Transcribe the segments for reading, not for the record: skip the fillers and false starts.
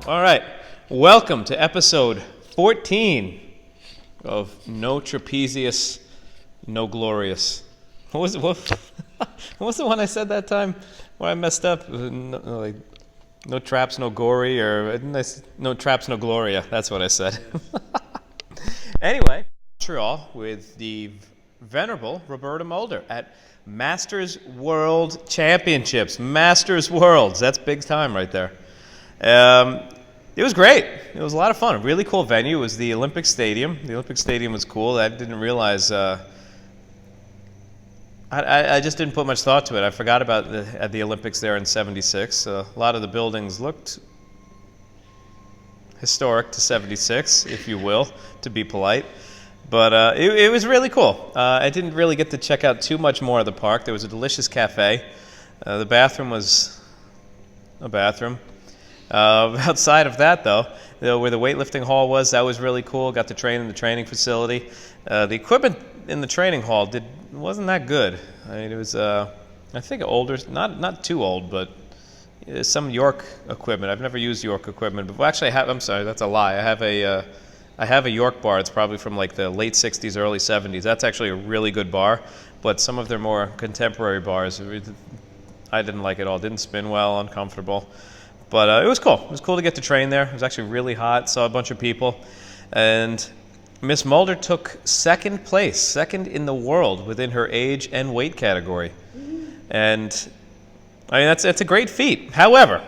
All right. Welcome to episode 14 of No Trapezius, No Glorious. What was the one I said that time where I messed up? No traps, no gory, or no traps, no gloria. That's what I said. Anyway, Montreal with the venerable Roberta Mulder at Masters World Championships. Masters Worlds. That's big time right there. It was great. It was a lot of fun. A really cool venue. It was the Olympic Stadium. The Olympic Stadium was cool. I didn't realize. I just didn't put much thought to it. I forgot about at the Olympics there in '76. A lot of the buildings looked historic to '76, if you will, to be polite. But it was really cool. I didn't really get to check out too much more of the park. There was a delicious cafe. The bathroom was a bathroom. Outside of that, though, where the weightlifting hall was, that was really cool. Got to train in the training facility. The equipment in the training hall wasn't that good. I mean, it was, I think, older, not too old, but some York equipment. I've never used York equipment, but actually, I'm sorry, that's a lie. I have a York bar. It's probably from like the late '60s, early '70s. That's actually a really good bar, but some of their more contemporary bars, I didn't like it all. Didn't spin well, uncomfortable. But it was cool. It was cool to get to train there. It was actually really hot. Saw a bunch of people. And Miss Mulder took second place, second in the world within her age and weight category. And I mean, that's a great feat. However,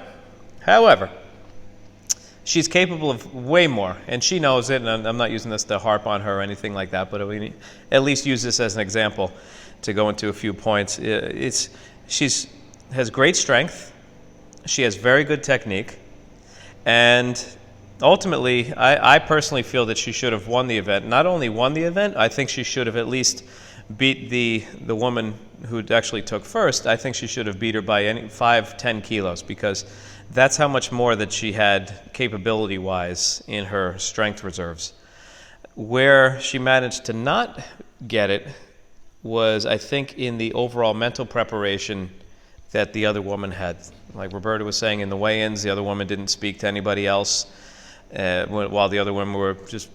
she's capable of way more, and she knows it, and I'm not using this to harp on her or anything like that, but we at least use this as an example to go into a few points. She has great strength. She has very good technique, and ultimately, I personally feel that she should have won the event. Not only won the event, I think she should have at least beat the woman who actually took first. I think she should have beat her by 5-10 kilos, because that's how much more that she had capability-wise in her strength reserves. Where she managed to not get it was, I think, in the overall mental preparation that the other woman had. Like Roberta was saying, in the weigh-ins, the other woman didn't speak to anybody else, while the other women were just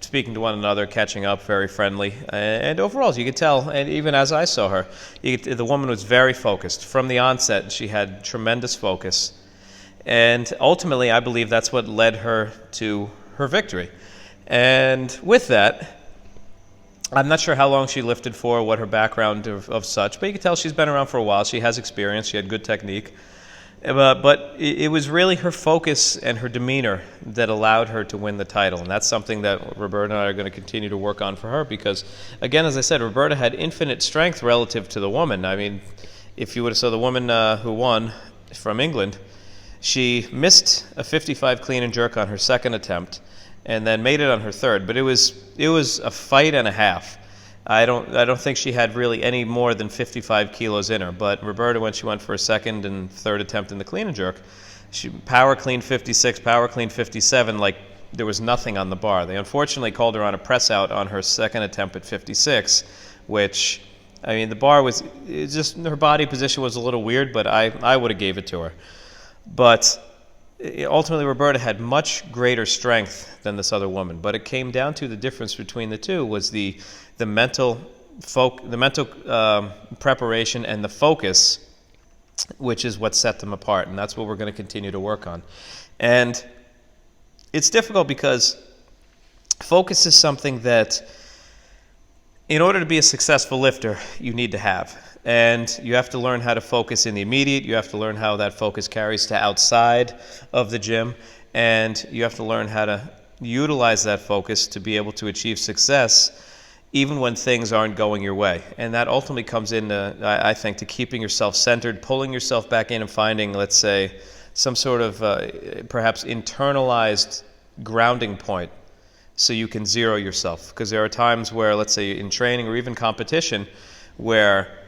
speaking to one another, catching up, very friendly. And overall, as you could tell, and even as I saw her, the woman was very focused. From the onset, she had tremendous focus. And ultimately, I believe that's what led her to her victory. And with that, I'm not sure how long she lifted for, what her background of such, but you can tell she's been around for a while. She has experience. She had good technique. But it was really her focus and her demeanor that allowed her to win the title. And that's something that Roberta and I are going to continue to work on for her, because, again, as I said, Roberta had infinite strength relative to the woman. I mean, if you would have saw the woman who won from England, she missed a 55 clean and jerk on her second attempt, and then made it on her third. But it was a fight and a half. I don't think she had really any more than 55 kilos in her. But Roberta, when she went for a second and third attempt in the clean and jerk, she power clean 56, power clean 57, like there was nothing on the bar. They unfortunately called her on a press out on her second attempt at 56, which, I mean, the bar was just, her body position was a little weird, but I would have gave it to her. But ultimately, Roberta had much greater strength than this other woman. But it came down to the difference between the two was the mental preparation and the focus, which is what set them apart. And that's what we're going to continue to work on. And it's difficult because focus is something that, in order to be a successful lifter, you need to have. And you have to learn how to focus in the immediate. You have to learn how that focus carries to outside of the gym. And you have to learn how to utilize that focus to be able to achieve success even when things aren't going your way. And that ultimately comes into, I think, to keeping yourself centered, pulling yourself back in and finding, let's say, some sort of perhaps internalized grounding point so you can zero yourself. Because there are times where, let's say, in training or even competition, where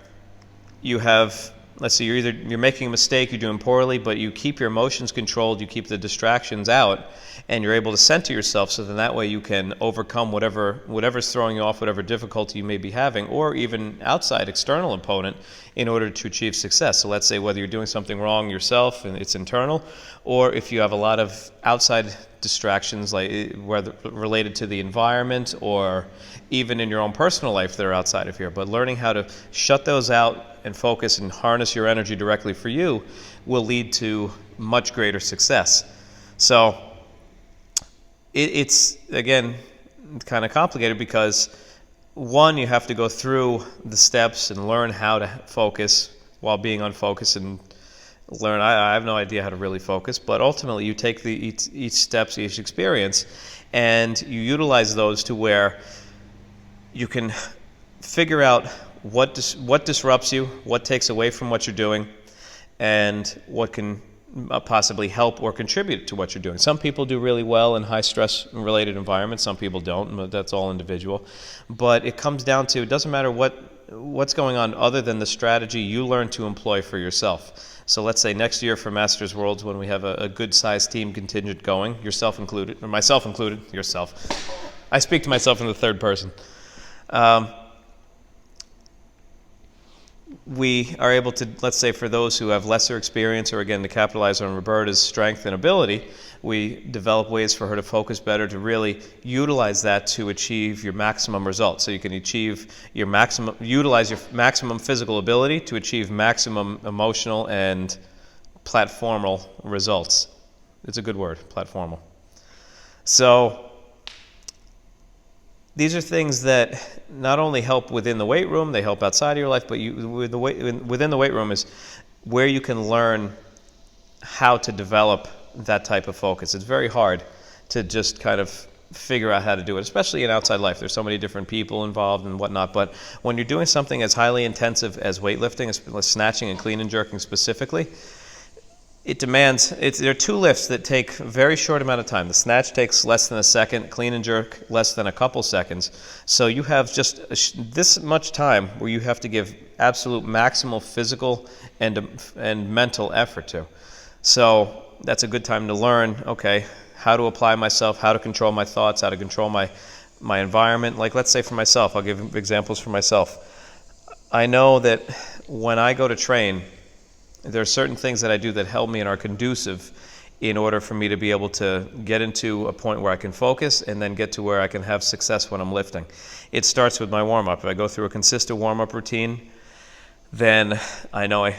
you have let's say you're making a mistake, you're doing poorly, but you keep your emotions controlled, you keep the distractions out, and you're able to center yourself, so then that way you can overcome whatever's throwing you off, whatever difficulty you may be having, or even outside external opponent, in order to achieve success. So let's say whether you're doing something wrong yourself and it's internal, or if you have a lot of outside distractions, like whether related to the environment or even in your own personal life that are outside of here. But learning how to shut those out and focus and harness your energy directly for you will lead to much greater success. So it's, again, kind of complicated because, one, you have to go through the steps and learn how to focus while being unfocused, and learn. I have no idea how to really focus, but ultimately you take each steps, each experience, and you utilize those to where you can figure out what disrupts you, what takes away from what you're doing, and what can possibly help or contribute to what you're doing. Some people do really well in high stress related environments, some people don't, that's all individual. But it comes down to, it doesn't matter what's going on other than the strategy you learn to employ for yourself. So let's say next year for Masters Worlds, when we have a good sized team contingent going, yourself included, or myself included, yourself. I speak to myself in the third person. We are able to, let's say for those who have lesser experience, or again to capitalize on Roberta's strength and ability, we develop ways for her to focus better, to really utilize that to achieve your maximum results. So you can utilize your maximum physical ability to achieve maximum emotional and platformal results. It's a good word, platformal. So these are things that not only help within the weight room, they help outside of your life, but within the weight room is where you can learn how to develop that type of focus. It's very hard to just kind of figure out how to do it, especially in outside life. There's so many different people involved and whatnot, but when you're doing something as highly intensive as weightlifting, as snatching and clean and jerking specifically, there are two lifts that take a very short amount of time. The snatch takes less than a second, clean and jerk less than a couple seconds. So you have just this much time where you have to give absolute maximal physical and mental effort to. So that's a good time to learn, okay, how to apply myself, how to control my thoughts, how to control my environment. Like let's say for myself, I'll give examples for myself. I know that when I go to train, there are certain things that I do that help me and are conducive in order for me to be able to get into a point where I can focus and then get to where I can have success when I'm lifting. It starts with my warm-up. If I go through a consistent warm-up routine, then I know I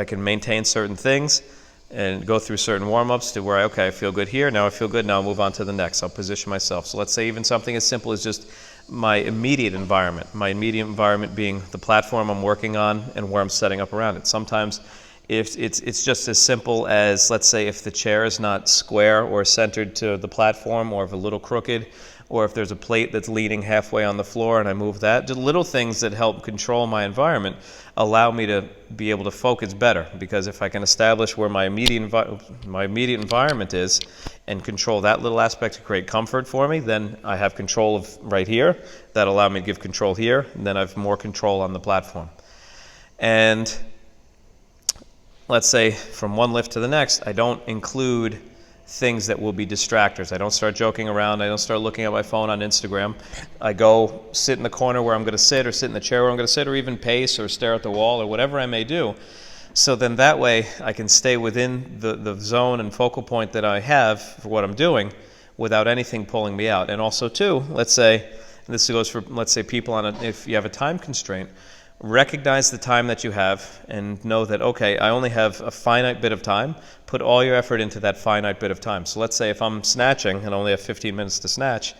can maintain certain things and go through certain warm-ups to where, okay, I feel good here, now I feel good, now I'll move on to the next. I'll position myself. So let's say even something as simple as just my immediate environment being the platform I'm working on and where I'm setting up around it. Sometimes if it's just as simple as, let's say, if the chair is not square or centered to the platform, or if a little crooked, or if there's a plate that's leaning halfway on the floor and I move that. The little things that help control my environment allow me to be able to focus better, because if I can establish where my immediate environment is and control that little aspect to create comfort for me, then I have control of right here. That allow me to give control here, and then I have more control on the platform. And let's say from one lift to the next, I don't include things that will be distractors. I don't start joking around. I don't start looking at my phone on Instagram. I go sit in the corner where I'm going to sit, or sit in the chair where I'm going to sit, or even pace or stare at the wall or whatever I may do. So then that way I can stay within the zone and focal point that I have for what I'm doing without anything pulling me out. And also too, let's say, and this goes for, let's say, people if you have a time constraint, recognize the time that you have and know that, okay, I only have a finite bit of time. Put all your effort into that finite bit of time. So let's say if I'm snatching and only have 15 minutes to snatch,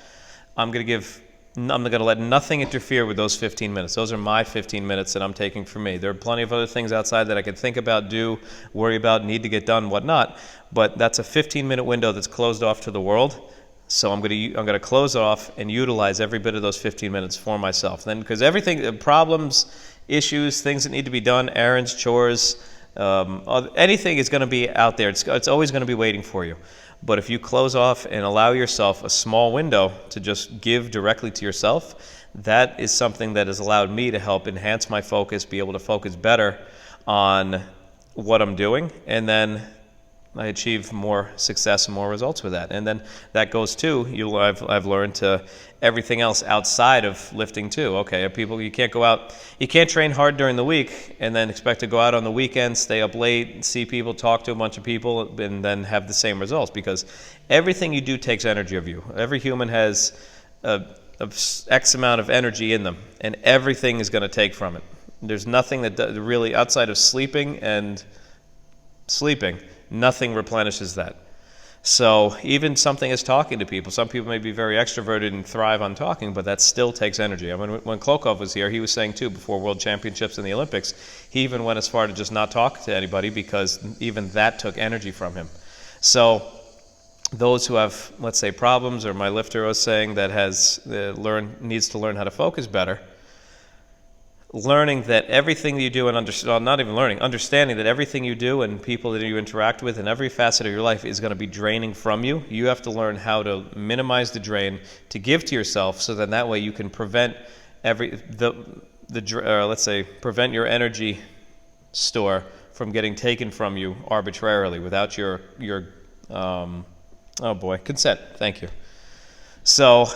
I'm going to let nothing interfere with those 15 minutes. Those are my 15 minutes that I'm taking for me. There are plenty of other things outside that I could think about, do, worry about, need to get done, whatnot. But that's a 15-minute window that's closed off to the world. So I'm going to close it off and utilize every bit of those 15 minutes for myself. Then, because everything, problems, issues, things that need to be done, errands, chores, anything is going to be out there. It's always going to be waiting for you. But if you close off and allow yourself a small window to just give directly to yourself, that is something that has allowed me to help enhance my focus, be able to focus better on what I'm doing, and then I achieve more success and more results with that. And then that goes to, I've learned to everything else outside of lifting too. Okay, people, you can't train hard during the week and then expect to go out on the weekend, stay up late, see people, talk to a bunch of people, and then have the same results, because everything you do takes energy of you. Every human has X amount of energy in them, and everything is going to take from it. There's nothing that really, outside of sleeping, nothing replenishes that. So even something as talking to people, some people may be very extroverted and thrive on talking, but that still takes energy. I mean, when Klokov was here, he was saying too, before World Championships and the Olympics, he even went as far to just not talk to anybody, because even that took energy from him. So those who have, let's say, problems, or my lifter was saying that needs to learn how to focus better, learning that everything you do, and understanding that everything you do and people that you interact with in every facet of your life is going to be draining from you. You have to learn how to minimize the drain to give to yourself, so then that way you can prevent prevent your energy store from getting taken from you arbitrarily without your consent. Thank you. So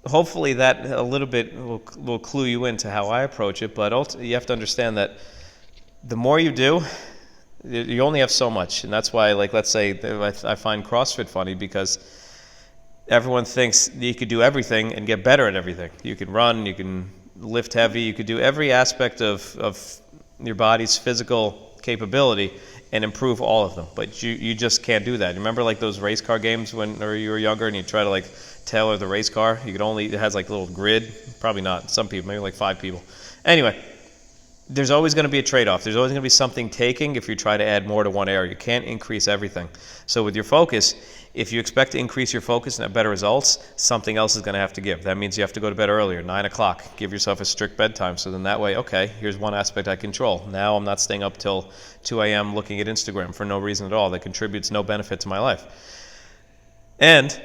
hopefully that a little bit will clue you into how I approach it, but you have to understand that the more you do, you only have so much. And that's why, like, let's say, I find CrossFit funny, because everyone thinks you could do everything and get better at everything. You can run, you can lift heavy, you could do every aspect of your body's physical capability and improve all of them. But you just can't do that. Remember, like, those race car games when you were younger, and you try to, like, tailor the race car? It has like a little grid. Probably not. Some people, maybe like 5 people. Anyway, there's always going to be a trade-off. There's always going to be something taking if you try to add more to one area. You can't increase everything. So with your focus, if you expect to increase your focus and have better results, something else is going to have to give. That means you have to go to bed earlier, 9 o'clock. Give yourself a strict bedtime, so then that way, okay, here's one aspect I control. Now I'm not staying up till 2 a.m. looking at Instagram for no reason at all that contributes no benefit to my life. And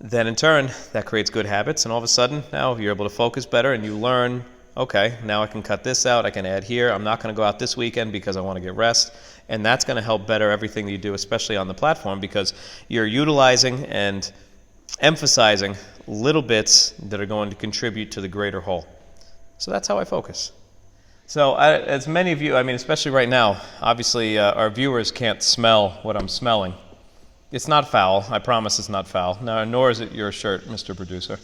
then in turn, that creates good habits, and all of a sudden, now you're able to focus better, and you learn, okay, now I can cut this out, I can add here, I'm not going to go out this weekend because I want to get rest, and that's going to help better everything that you do, especially on the platform, because you're utilizing and emphasizing little bits that are going to contribute to the greater whole. So that's how I focus. So as many of you, I mean, especially right now, obviously our viewers can't smell what I'm smelling. It's not foul. I promise it's not foul. No, nor is it your shirt, Mr. Producer.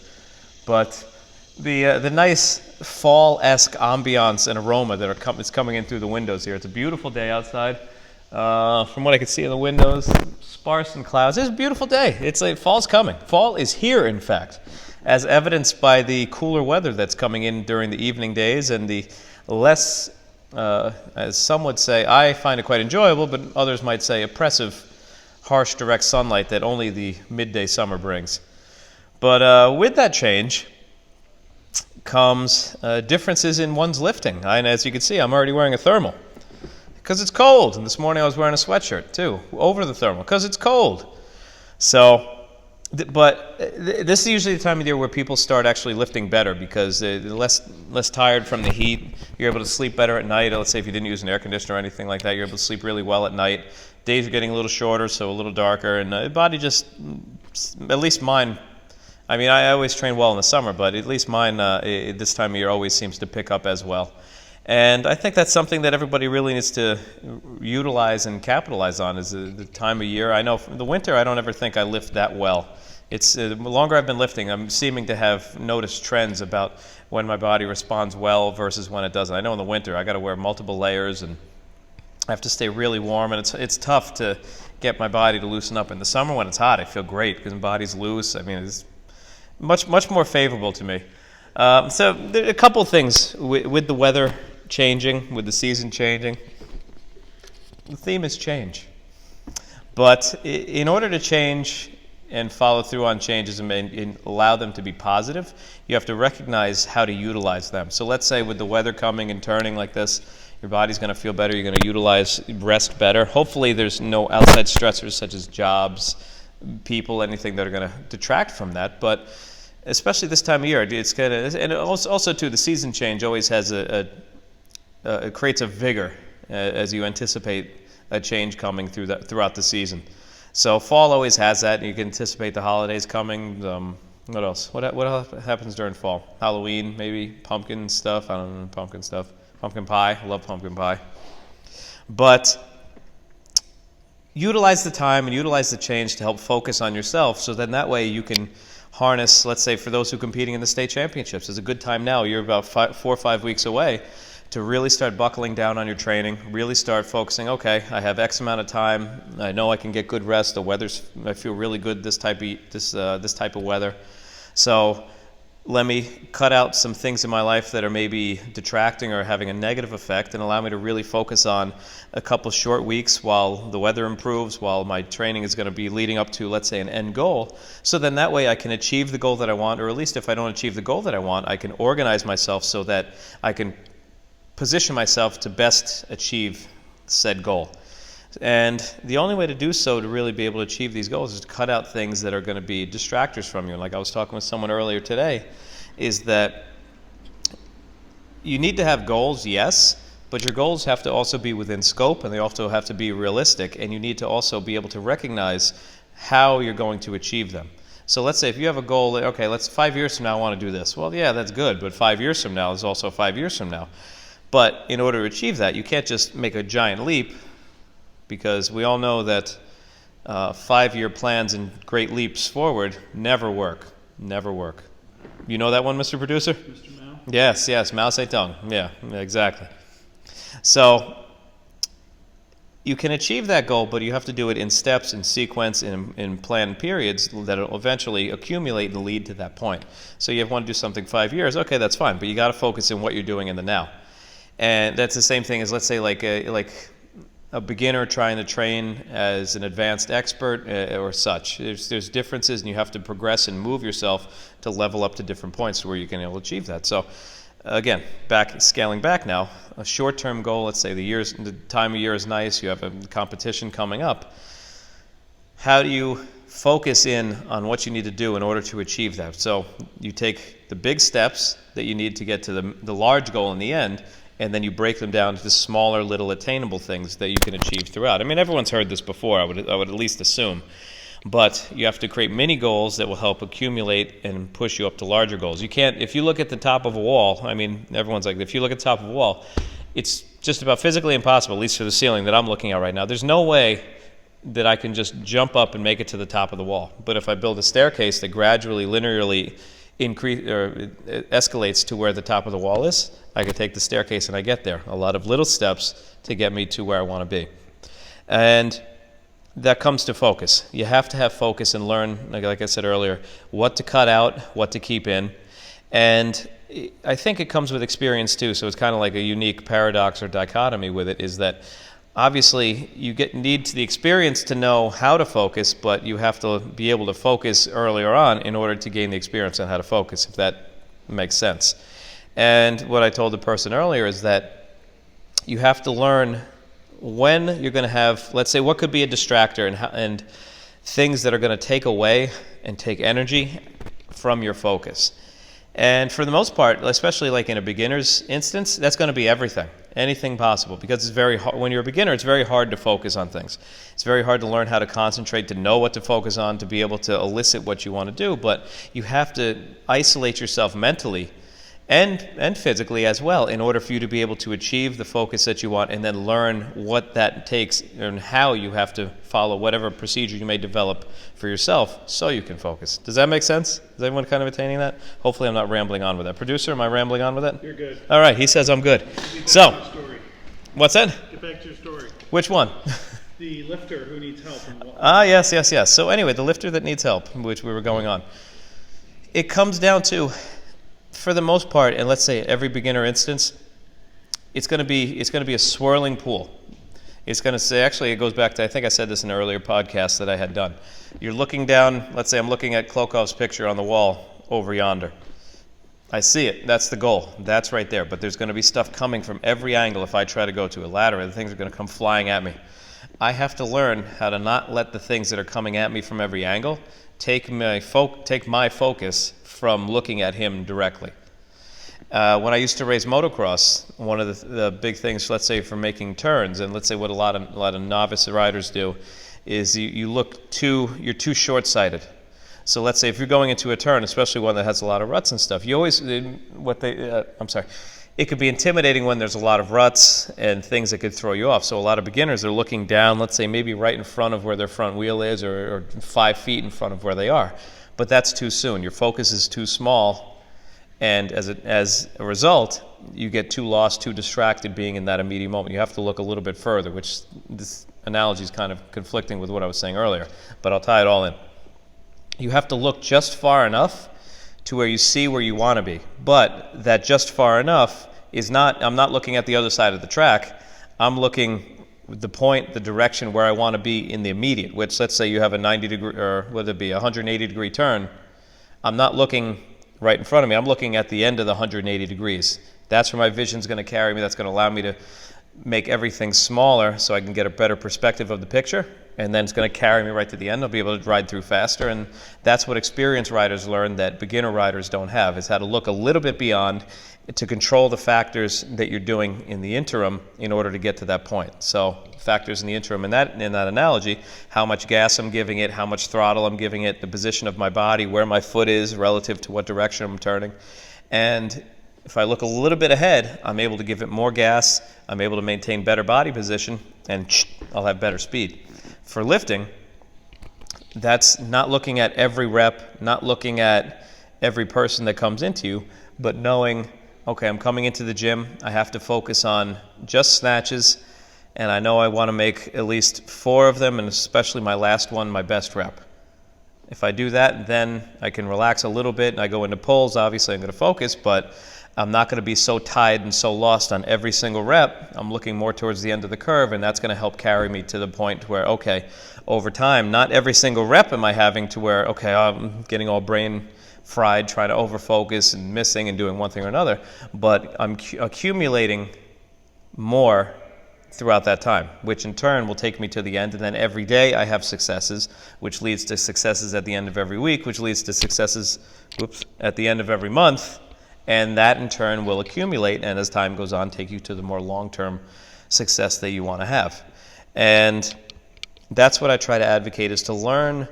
But the nice fall-esque ambiance and aroma that is coming in through the windows here. It's a beautiful day outside. From what I can see in the windows, sparse and clouds. It's a beautiful day. It's like fall's coming. Fall is here, in fact, as evidenced by the cooler weather that's coming in during the evening days, and the less, as some would say, I find it quite enjoyable, but others might say oppressive, harsh, direct sunlight that only the midday summer brings. But with that change comes differences in one's lifting. And as you can see, I'm already wearing a thermal because it's cold. And this morning I was wearing a sweatshirt too, over the thermal, because it's cold. So, but this is usually the time of year where people start actually lifting better, because they're less tired from the heat. You're able to sleep better at night. Let's say if you didn't use an air conditioner or anything like that, you're able to sleep really well at night. Days are getting a little shorter, so a little darker, and the body just, at least mine, I mean, I always train well in the summer, but at least mine this time of year always seems to pick up as well. And I think that's something that everybody really needs to utilize and capitalize on, is the time of year. I know in the winter I don't ever think I lift that well. It's the longer I've been lifting, I'm seeming to have noticed trends about when my body responds well versus when it doesn't. I know in the winter I got to wear multiple layers, and I have to stay really warm, and it's tough to get my body to loosen up. In the summer when it's hot, I feel great because my body's loose. I mean, it's much more favorable to me. So there are a couple of things with the weather changing, with the season changing. The theme is change. But in order to change and follow through on changes and allow them to be positive, you have to recognize how to utilize them. So let's say with the weather coming and turning like this, your body's going to feel better, you're going to utilize rest better. Hopefully there's no outside stressors such as jobs, people, anything that are going to detract from that. But especially this time of year, it's kind of, and also too, the season change always has a it creates a vigor as you anticipate a change coming throughout the season. So fall always has that, and you can anticipate the holidays coming. What else? What happens during fall? Halloween, maybe pumpkin stuff. I don't know, pumpkin stuff. Pumpkin pie. I love pumpkin pie. But utilize the time and utilize the change to help focus on yourself, so then that way you can harness, let's say for those who are competing in the state championships, it's a good time now. You're about 4 or 5 weeks away to really start buckling down on your training, really start focusing, okay, I have X amount of time, I know I can get good rest, I feel really good this type of weather. So let me cut out some things in my life that are maybe detracting or having a negative effect, and allow me to really focus on a couple short weeks while the weather improves, while my training is going to be leading up to, let's say, an end goal. So then that way I can achieve the goal that I want, or at least if I don't achieve the goal that I want, I can organize myself so that I can position myself to best achieve said goal. And the only way to do so, to really be able to achieve these goals, is to cut out things that are going to be distractors from you. And like I was talking with someone earlier today, is that you need to have goals, yes, but your goals have to also be within scope, and they also have to be realistic, and you need to also be able to recognize how you're going to achieve them. So let's say if you have a goal that, okay, 5 years from now I want to do this. Well, yeah, that's good, but 5 years from now is also 5 years from now. But in order to achieve that, you can't just make a giant leap, because we all know that 5-year plans and great leaps forward never work. Never work. You know that one, Mr. Producer? Mr. Mao? Yes, Mao Zedong. Yeah, exactly. So you can achieve that goal, but you have to do it in steps, in sequence, in planned periods that will eventually accumulate and lead to that point. So you want to do something 5 years, okay, that's fine, but you got to focus on what you're doing in the now. And that's the same thing as, let's say, like a beginner trying to train as an advanced expert or such. There's differences, and you have to progress and move yourself to level up to different points where you can able to achieve that. So again, scaling back now, a short-term goal, let's say the time of year is nice, you have a competition coming up. How do you focus in on what you need to do in order to achieve that? So you take the big steps that you need to get to the large goal in the end, and then you break them down to smaller, little attainable things that you can achieve throughout. I mean, everyone's heard this before, I would at least assume. But you have to create mini goals that will help accumulate and push you up to larger goals. You can't, if you look at the top of a wall, I mean, everyone's like, if you look at the top of a wall, it's just about physically impossible, at least for the ceiling that I'm looking at right now. There's no way that I can just jump up and make it to the top of the wall. But if I build a staircase that gradually, linearly escalates to where the top of the wall is, I can take the staircase and I get there. A lot of little steps to get me to where I want to be. And that comes to focus. You have to have focus and learn, like I said earlier, what to cut out, what to keep in. And I think it comes with experience too, so it's kind of like a unique paradox or dichotomy with it, is that obviously you need the experience to know how to focus, but you have to be able to focus earlier on in order to gain the experience on how to focus, if that makes sense. And what I told the person earlier is that you have to learn when you're going to have, let's say, what could be a distractor and things that are going to take away and take energy from your focus. And for the most part, especially like in a beginner's instance, that's going to be everything, anything possible, because it's very hard. When you're a beginner, it's very hard to focus on things. It's very hard to learn how to concentrate, to know what to focus on, to be able to elicit what you want to do. But you have to isolate yourself mentally and physically as well in order for you to be able to achieve the focus that you want, and then learn what that takes and how you have to follow whatever procedure you may develop for yourself so you can focus. Does that make sense? Is everyone kind of attaining that? Hopefully I'm not rambling on with that. Producer, am I rambling on with that? You're good. All right, he says I'm good. So, what's that? Get back to your story. Which one? The lifter who needs help. Yes. So anyway, the lifter that needs help, which we were going on. It comes down to, for the most part, and let's say every beginner instance, it's going to be a swirling pool. It's going to say, actually, it goes back to, I think I said this in an earlier podcast that I had done. You're looking down, let's say I'm looking at Klokov's picture on the wall over yonder. I see it. That's the goal. That's right there. But there's going to be stuff coming from every angle if I try to go to a ladder, and things are going to come flying at me. I have to learn how to not let the things that are coming at me from every angle take my focus from looking at him directly. When I used to race motocross, one of the big things, let's say for making turns, and let's say what a lot of novice riders do, is you're too short-sighted. So let's say if you're going into a turn, especially one that has a lot of ruts and stuff, it could be intimidating when there's a lot of ruts and things that could throw you off. So a lot of beginners are looking down, let's say maybe right in front of where their front wheel is, or 5 feet in front of where they are. But that's too soon. Your focus is too small, and as a result, you get too lost, too distracted being in that immediate moment. You have to look a little bit further, which this analogy is kind of conflicting with what I was saying earlier, but I'll tie it all in. You have to look just far enough to where you see where you want to be. But that just far enough is not, I'm not looking at the other side of the track. I'm looking the point, the direction where I want to be in the immediate, which let's say you have a 90 degree, or whether it be a 180 degree turn. I'm not looking right in front of me. I'm looking at the end of the 180 degrees. That's where my vision's going to carry me. That's going to allow me to make everything smaller so I can get a better perspective of the picture, and then it's going to carry me right to the end. I'll be able to ride through faster, and that's what experienced riders learn that beginner riders don't have, is how to look a little bit beyond to control the factors that you're doing in the interim in order to get to that point. So factors in the interim in that analogy, how much gas I'm giving it, how much throttle I'm giving it, the position of my body, where my foot is relative to what direction I'm turning. And if I look a little bit ahead, I'm able to give it more gas, I'm able to maintain better body position, and I'll have better speed. For lifting, that's not looking at every rep, not looking at every person that comes into you, but knowing, okay, I'm coming into the gym, I have to focus on just snatches, and I know I want to make at least 4 of them, and especially my last one, my best rep. If I do that, then I can relax a little bit, and I go into pulls. Obviously, I'm going to focus, but I'm not going to be so tied and so lost on every single rep. I'm looking more towards the end of the curve, and that's going to help carry me to the point where, okay, over time, not every single rep am I having to where, okay, I'm getting all brain fried, trying to overfocus and missing and doing one thing or another, but I'm accumulating more throughout that time, which in turn will take me to the end, and then every day I have successes, which leads to successes at the end of every week, which leads to successes at the end of every month, and that in turn will accumulate, and as time goes on, take you to the more long-term success that you want to have. And that's what I try to advocate, is to learn,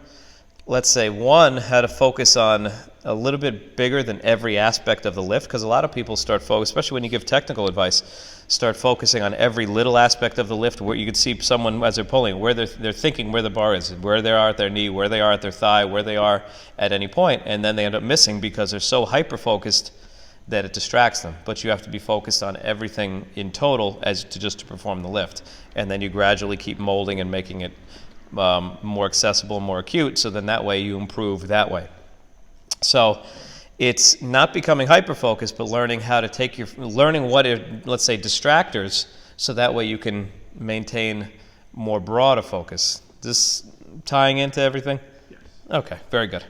let's say, one, how to focus on a little bit bigger than every aspect of the lift, because a lot of people start focusing, especially when you give technical advice, start focusing on every little aspect of the lift, where you can see someone as they're pulling, where they're thinking where the bar is, where they are at their knee, where they are at their thigh, where they are at any point, and then they end up missing because they're so hyper-focused that it distracts them. But you have to be focused on everything in total as to just to perform the lift, and then you gradually keep molding and making it more accessible, more acute, so then that way you improve that way. So it's not becoming hyper-focused, but learning how to learning what are, let's say, distractors, so that way you can maintain more broad a focus. This tying into everything? Yes. Okay, very good.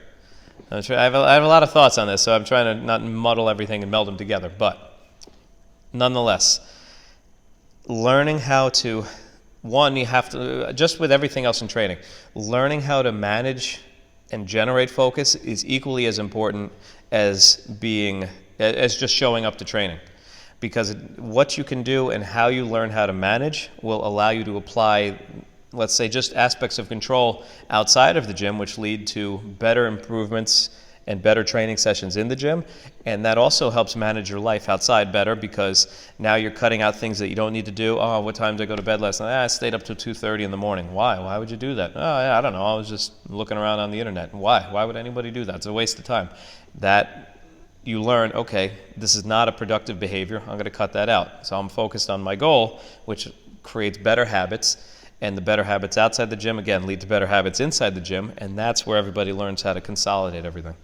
I have a lot of thoughts on this, so I'm trying to not muddle everything and meld them together, but nonetheless, learning how to, one, you have to, just with everything else in training, learning how to manage and generate focus is equally as important as just showing up to training. Because what you can do and how you learn how to manage will allow you to apply, let's say, just aspects of control outside of the gym, which lead to better improvements and better training sessions in the gym. And that also helps manage your life outside better, because now you're cutting out things that you don't need to do. Oh, what time did I go to bed last night? I stayed up till 2:30 in the morning. Why? Why would you do that? Oh, yeah, I don't know. I was just looking around on the internet. Why? Why would anybody do that? It's a waste of time. That you learn, okay, this is not a productive behavior. I'm going to cut that out. So I'm focused on my goal, which creates better habits. And the better habits outside the gym, again, lead to better habits inside the gym. And that's where everybody learns how to consolidate everything.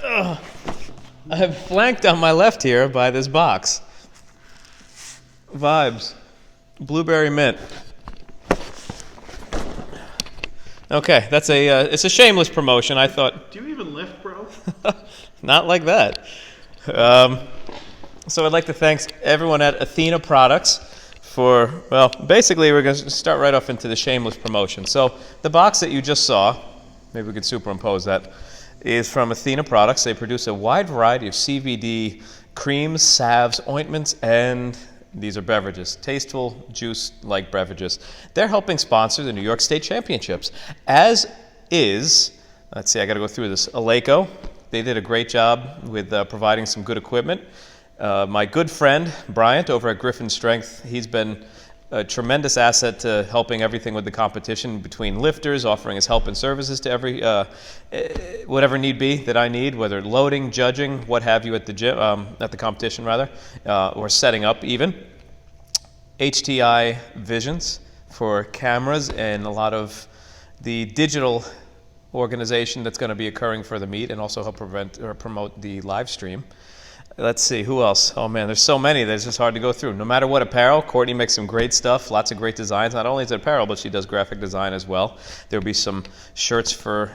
I'm flanked on my left here by this box. Vibes. Blueberry mint. Okay, that's it's a shameless promotion. I thought. Do you even lift, bro? Not like that. So I'd like to thank everyone at Athena Products for, well, basically we're going to start right off into the shameless promotion. So the box that you just saw, maybe we could superimpose that, is from Athena Products. They produce a wide variety of CBD creams, salves, ointments, and these are beverages, tasteful juice-like beverages. They're helping sponsor the New York State Championships, as is, let's see, I got to go through this, Aleco. They did a great job with providing some good equipment. My good friend, Bryant, over at Griffin Strength, he's been a tremendous asset to helping everything with the competition between lifters, offering his help and services to every, whatever need be that I need, whether loading, judging, what have you at the gym, at the competition rather, or setting up even. HTI Visions for cameras and a lot of the digital organization that's going to be occurring for the meet and also help promote the live stream. Let's see, who else? Oh man, there's so many that it's just hard to go through. No matter what apparel, Courtney makes some great stuff, lots of great designs. Not only is it apparel, but she does graphic design as well. There'll be some shirts for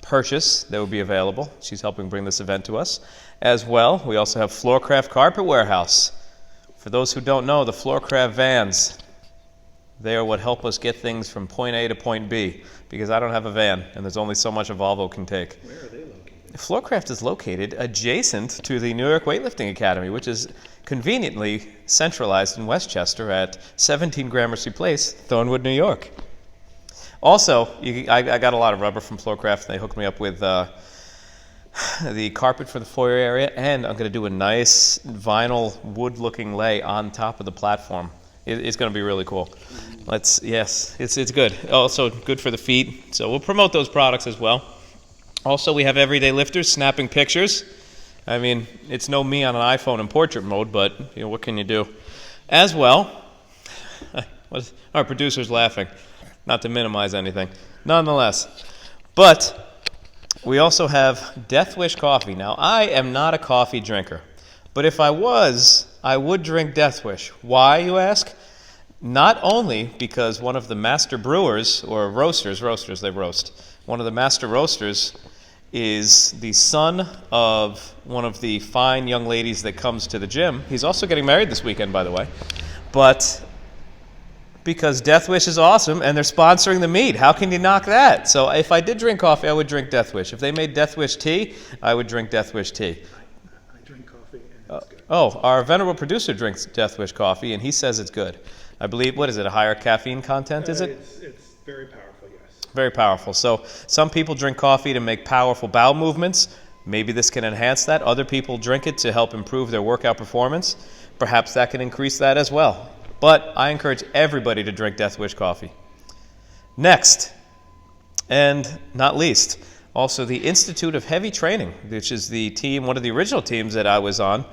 purchase that will be available. She's helping bring this event to us. As well, we also have Floorcraft Carpet Warehouse. For those who don't know, the Floorcraft vans, they are what help us get things from point A to point B, because I don't have a van, and there's only so much a Volvo can take. Where are they located? Floorcraft is located adjacent to the New York Weightlifting Academy, which is conveniently centralized in Westchester at 17 Gramercy Place, Thornwood, New York. Also, I got a lot of rubber from Floorcraft. They hooked me up with the carpet for the foyer area, and I'm going to do a nice vinyl wood-looking lay on top of the platform. It's going to be really cool. Yes, it's good. Also good for the feet. So we'll promote those products as well. Also, we have everyday lifters snapping pictures. I mean, it's no me on an iPhone in portrait mode, but what can you do? As well, our producer's laughing, not to minimize anything, nonetheless. But we also have Death Wish coffee. Now, I am not a coffee drinker, but if I was, I would drink Death Wish. Why, you ask? Not only because one of the master brewers, or roasters, they roast, one of the master roasters is the son of one of the fine young ladies that comes to the gym. He's also getting married this weekend, by the way. But because Death Wish is awesome and they're sponsoring the meet, how can you knock that? So if I did drink coffee, I would drink Death Wish. If they made Death Wish tea, I would drink Death Wish tea. I drink coffee and it's good. Our venerable producer drinks Death Wish coffee and he says it's good. I believe, what is it, a higher caffeine content, is it? It's very powerful, yes. Very powerful. So some people drink coffee to make powerful bowel movements. Maybe this can enhance that. Other people drink it to help improve their workout performance. Perhaps that can increase that as well. But I encourage everybody to drink Death Wish coffee. Next, and not least, also the Institute of Heavy Training, which is the team, one of the original teams that I was on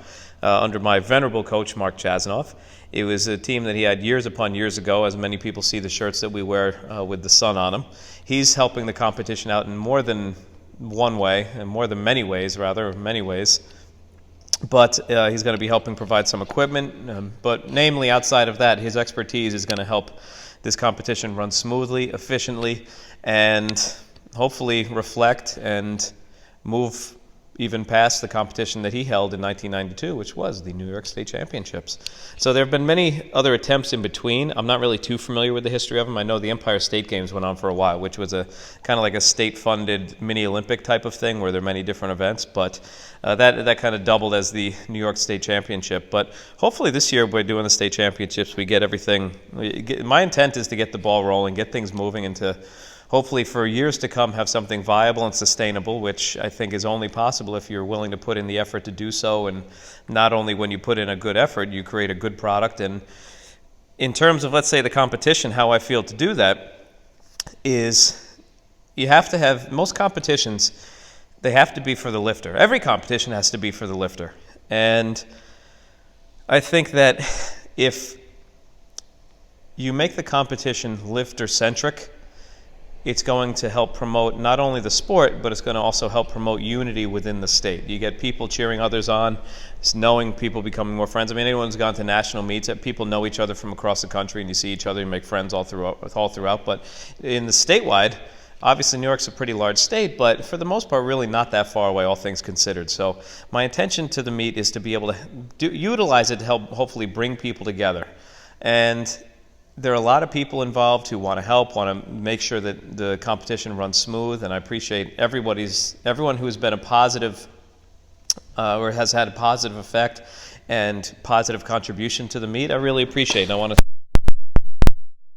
under my venerable coach, Mark Chasanoff. It was a team that he had years upon years ago, as many people see the shirts that we wear with the sun on them. He's helping the competition out in more than one way, and more than many ways, rather, many ways. But he's going to be helping provide some equipment. But namely, outside of that, his expertise is going to help this competition run smoothly, efficiently, and hopefully reflect and move even past the competition that he held in 1992, which was the New York State Championships. So there have been many other attempts in between. I'm not really too familiar with the history of them. I know the Empire State Games went on for a while, which was a kind of like a state-funded mini-Olympic type of thing where there are many different events, but that kind of doubled as the New York State Championship. But hopefully this year we're doing the State Championships. We get everything. My intent is to get the ball rolling, get things moving into hopefully for years to come have something viable and sustainable, which I think is only possible if you're willing to put in the effort to do so. And not only when you put in a good effort, you create a good product. And in terms of, let's say, the competition, how I feel to do that is you have to have, most competitions, they have to be for the lifter. Every competition has to be for the lifter. And I think that if you make the competition lifter-centric, it's going to help promote not only the sport, but it's going to also help promote unity within the state. You get people cheering others on, knowing people becoming more friends. I mean, anyone who's gone to national meets, people know each other from across the country, and you see each other and make friends all throughout. But in the statewide, obviously New York's a pretty large state, but for the most part, really not that far away, all things considered. So my intention to the meet is to be able to utilize it to help hopefully bring people together. And there are a lot of people involved who want to help, want to make sure that the competition runs smooth, and I appreciate everyone who has been a positive or has had a positive effect and positive contribution to the meet. I really appreciate it. I want to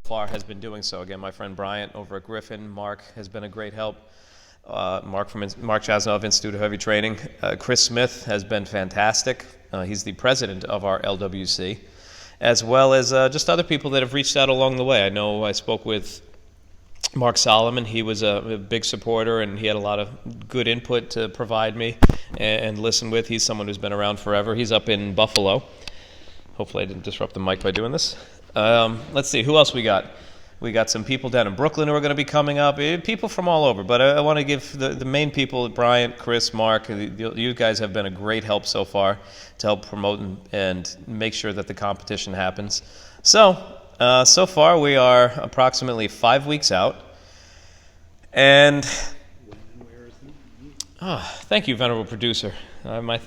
far has been doing so. Again, my friend Bryant over at Griffin, Mark has been a great help. Mark Chasnov Institute of Heavy Training. Chris Smith has been fantastic. He's the president of our LWC, as well as just other people that have reached out along the way. I know I spoke with Mark Solomon. He was a big supporter, and he had a lot of good input to provide me and listen with. He's someone who's been around forever. He's up in Buffalo. Hopefully I didn't disrupt the mic by doing this. Let's see, who else we got? We got some people down in Brooklyn who are going to be coming up, people from all over. But I want to give the main people, Bryant, Chris, Mark, you guys have been a great help so far to help promote and make sure that the competition happens. So far we are approximately 5 weeks out. And When and where is the meet? thank you, venerable producer. My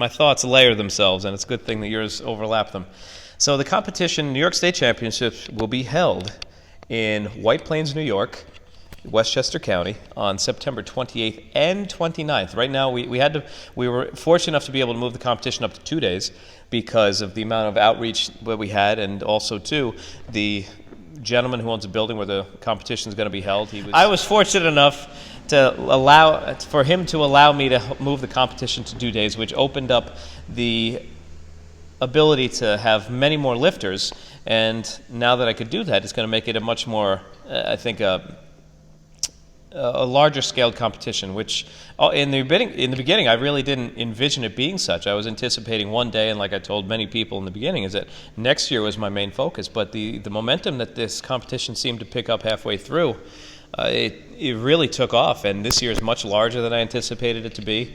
thoughts layer themselves, and it's a good thing that yours overlap them. So the competition, New York State Championships, will be held in White Plains, New York, Westchester County, on September 28th and 29th. Right now, we were fortunate enough to be able to move the competition up to 2 days because of the amount of outreach that we had, and also too the gentleman who owns a building where the competition is going to be held. I was fortunate enough for him to allow me to move the competition to 2 days, which opened up the ability to have many more lifters, and now that I could do that, it's going to make it a much more, I think, a larger scaled competition, which in the beginning I really didn't envision it being such. I was anticipating one day, and like I told many people in the beginning, is that next year was my main focus, but the momentum that this competition seemed to pick up halfway through, it really took off, and this year is much larger than I anticipated it to be.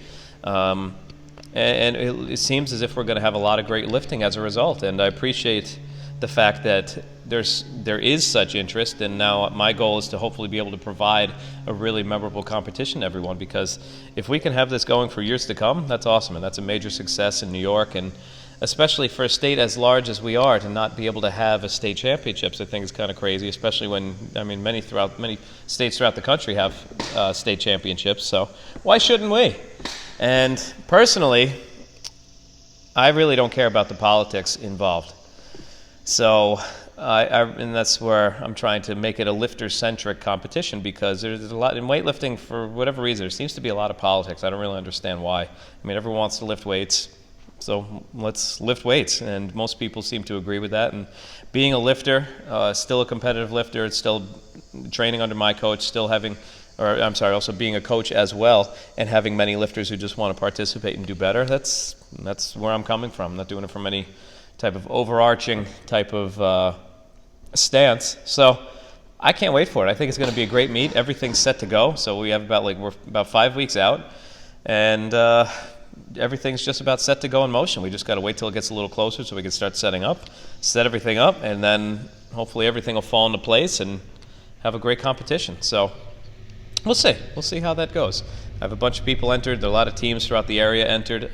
And it seems as if we're going to have a lot of great lifting as a result, and I appreciate the fact that there is such interest, and now my goal is to hopefully be able to provide a really memorable competition to everyone, because if we can have this going for years to come, that's awesome, and that's a major success in New York, and especially for a state as large as we are, to not be able to have a state championships, I think is kind of crazy, especially when, I mean, many states throughout the country have state championships, so why shouldn't we? And personally, I really don't care about the politics involved. So, and that's where I'm trying to make it a lifter-centric competition, because there's a lot in weightlifting, for whatever reason, there seems to be a lot of politics. I don't really understand why. I mean, everyone wants to lift weights, so let's lift weights, and most people seem to agree with that. And being a lifter, still a competitive lifter, it's still training under my coach, also being a coach as well, and having many lifters who just want to participate and do better. That's where I'm coming from. I'm not doing it from any type of overarching type of stance. So I can't wait for it. I think it's going to be a great meet. Everything's set to go. So we're about 5 weeks out, and everything's just about set to go in motion. We just got to wait till it gets a little closer so we can start set everything up, and then hopefully everything will fall into place and have a great competition. So we'll see. We'll see how that goes. I have a bunch of people entered. There are a lot of teams throughout the area entered.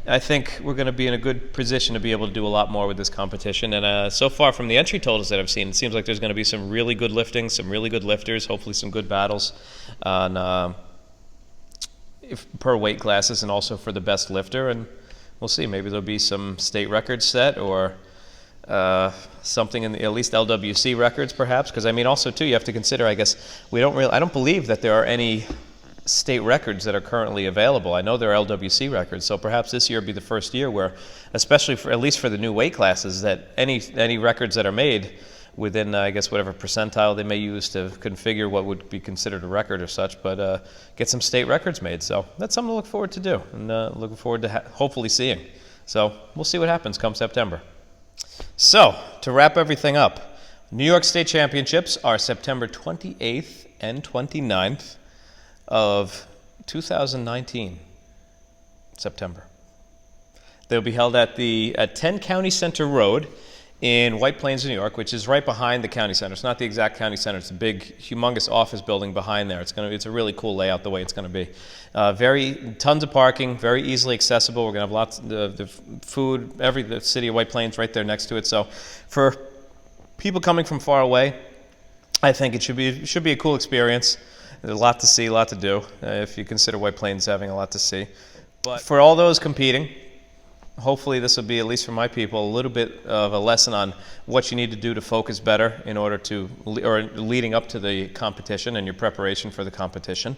I think we're going to be in a good position to be able to do a lot more with this competition. And so far from the entry totals that I've seen, it seems like there's going to be some really good lifting, some really good lifters, hopefully some good battles on per weight classes, and also for the best lifter. And we'll see. Maybe there'll be some state records set, or something in at least LWC records, perhaps. Because also too, you have to consider. I guess I don't believe that there are any state records that are currently available. I know there are LWC records, so perhaps this year will be the first year where, especially at least for the new weight classes, that any records that are made within, I guess, whatever percentile they may use to configure what would be considered a record or such, but get some state records made. So that's something to look forward to do, and looking forward to hopefully seeing. So we'll see what happens come September. So to wrap everything up, New York State Championships are September 28th and 29th of 2019, September. They'll be held at 10 County Center Road in White Plains, New York, which is right behind the county center. It's not the exact county center. It's a big, humongous office building behind there. It's a really cool layout the way it's going to be. Tons of parking, very easily accessible. We're going to have lots of the food, the city of White Plains right there next to it. So for people coming from far away, I think it should be a cool experience. There's a lot to see, a lot to do, if you consider White Plains having a lot to see. But for all those competing, hopefully this will be, at least for my people, a little bit of a lesson on what you need to do to focus better in order to, or leading up to the competition and your preparation for the competition.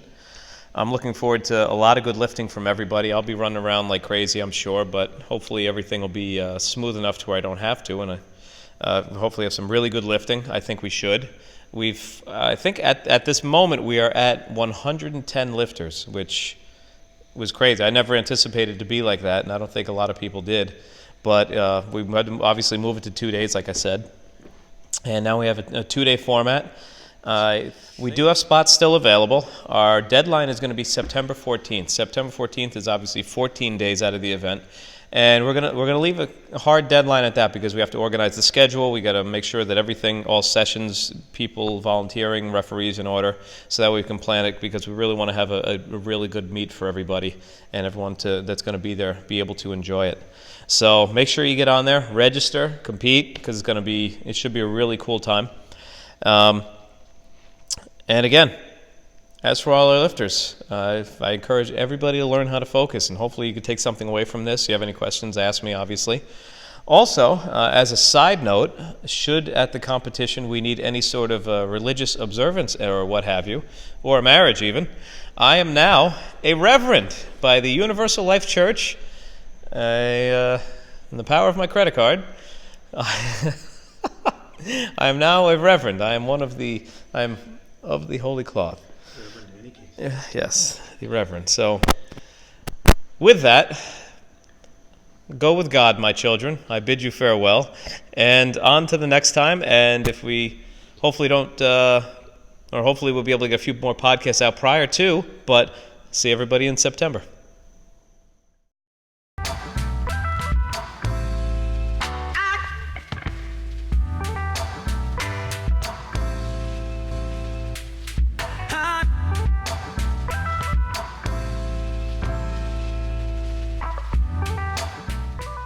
I'm looking forward to a lot of good lifting from everybody. I'll be running around like crazy, I'm sure, but hopefully everything will be smooth enough to where I don't have to, and hopefully have some really good lifting. I think we should. I think at this moment we are at 110 lifters, which was crazy. I never anticipated to be like that, and I don't think a lot of people did. But we had to obviously move it to 2 days, like I said. And now we have a 2-day format. We do have spots still available. Our deadline is going to be September 14th. September 14th is obviously 14 days out of the event. And we're gonna leave a hard deadline at that because we have to organize the schedule. We got to make sure that everything, all sessions, people volunteering, referees in order, so that we can plan it, because we really want to have a really good meet for everybody and everyone that's going to be there be able to enjoy it. So make sure you get on there, register, compete, because it should be a really cool time. And again, as for all our lifters, I encourage everybody to learn how to focus, and hopefully you can take something away from this. If you have any questions, ask me, obviously. Also, as a side note, should at the competition we need any sort of religious observance or what have you, or a marriage even, I am now a Reverend by the Universal Life Church. In the power of my credit card, I am now a Reverend. I am of the Holy Cloth. Yes, the Reverend. So, with that, go with God, my children. I bid you farewell. And on to the next time. And if we hopefully hopefully we'll be able to get a few more podcasts out prior to, but see everybody in September.